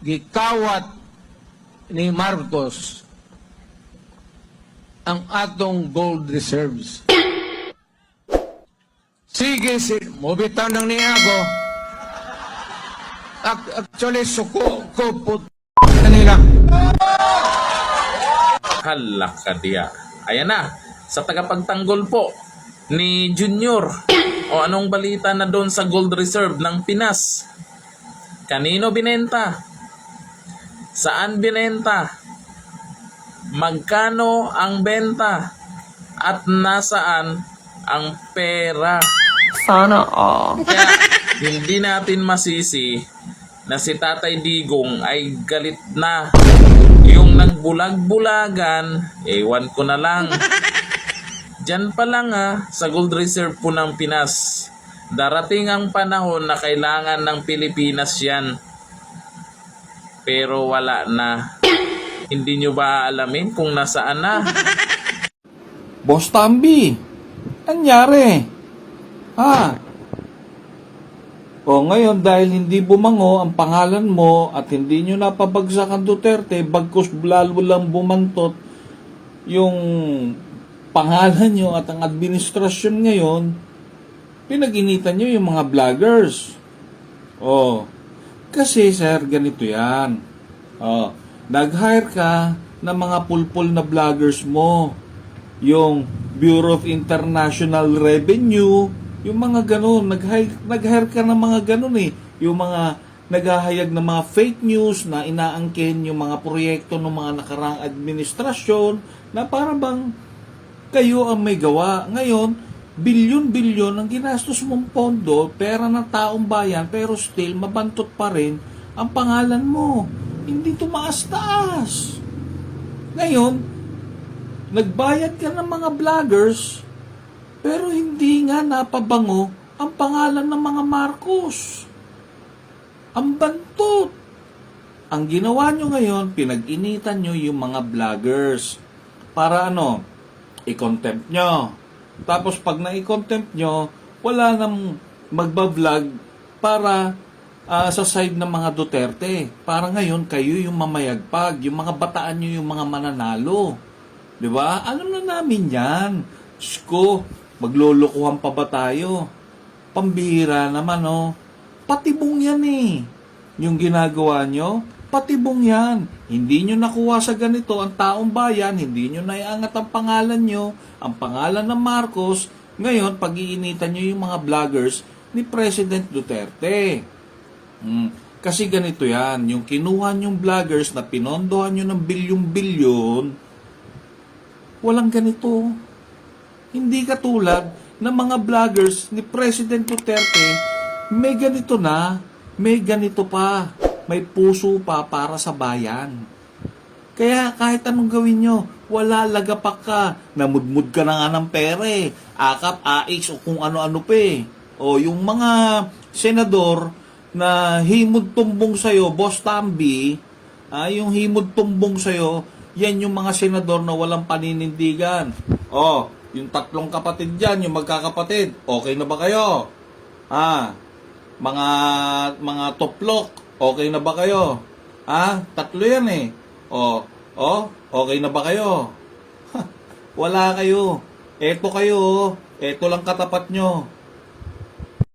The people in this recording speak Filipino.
gikawat ni Marcos ang atong gold reserves. Sige, mobitaw nang niya ako. Actually, suko ko put kanila. Hala ka diya. Ayan na, sa tagapagtanggol po ni Junior. O anong balita na doon sa gold reserve ng Pinas? Kanino binenta? Saan binenta? Magkano ang benta? At nasaan ang pera? Sana all. Kaya hindi natin masisi na si Tatay Digong ay galit na. Yung nagbulag-bulagan, ewan ko na lang. Diyan pa lang sa gold reserve po ng Pinas. Darating ang panahon na kailangan ng Pilipinas yan. Pero wala na. Hindi nyo ba alamin kung nasaan na? Boss Tambi, anyari? O ngayon dahil hindi bumango ang pangalan mo at hindi nyo napabagsak ang Duterte, bagkus lalo lang bumantot yung pangalan nyo at ang administrasyon ngayon, pinag-initan nyo yung mga vloggers. Kasi sir, ganito yan. Nag-hire ka ng mga pulpul na vloggers mo. Yung Bureau of International Revenue, yung mga ganun, nag-hire ka ng mga ganun yung mga naghahayag ng mga fake news na inaangkin yung mga proyekto ng mga nakaraang administrasyon na para bang kayo ang may gawa. Ngayon, bilyon-bilyon ang ginastos mong pondo, pera ng taong bayan, pero still mabantot pa rin ang pangalan mo. Hindi tumaas-taas. Ngayon, nagbayad ka ng mga vloggers, pero hindi nga napabango ang pangalan ng mga Marcos. Ang bantot. Ang ginawa nyo ngayon, pinag-initan nyo yung mga vloggers. Para i-contempt nyo. Tapos pag na-i-contempt nyo, wala nang magba-vlog para sa side ng mga Duterte. Para ngayon, kayo yung mamayagpag. Yung mga bataan nyo yung mga mananalo. Diba? Alam na namin yan. Sko, maglulukuhan pa ba tayo? Pambihira naman, Patibong yan Yung ginagawa nyo, patibong yan. Hindi nyo nakuha sa ganito ang taong bayan, hindi nyo naiangat ang pangalan nyo, ang pangalan ng Marcos. Ngayon, pag-iinitan nyo yung mga vloggers ni President Duterte. Kasi ganito yan, yung kinuha nyong vloggers na pinondohan nyo ng bilyong-bilyon, walang ganito. Hindi katulad ng mga vloggers ni President Duterte, may ganito na, may ganito pa, may puso pa para sa bayan. Kaya kahit anong gawin nyo, wala lagapak ka, namudmud ka na nga ng pera akap, AX o kung ano-ano pa O yung mga senador na himod tumbong sa'yo, Boss Tambi, yung himod tumbong sa'yo, yan yung mga senador na walang paninindigan. Yung tatlong kapatid dyan, yung magkakapatid, okay na ba kayo? Mga toplok, okay na ba kayo? Tatlo yan okay na ba kayo? Wala kayo. Eto kayo, eto lang katapat nyo.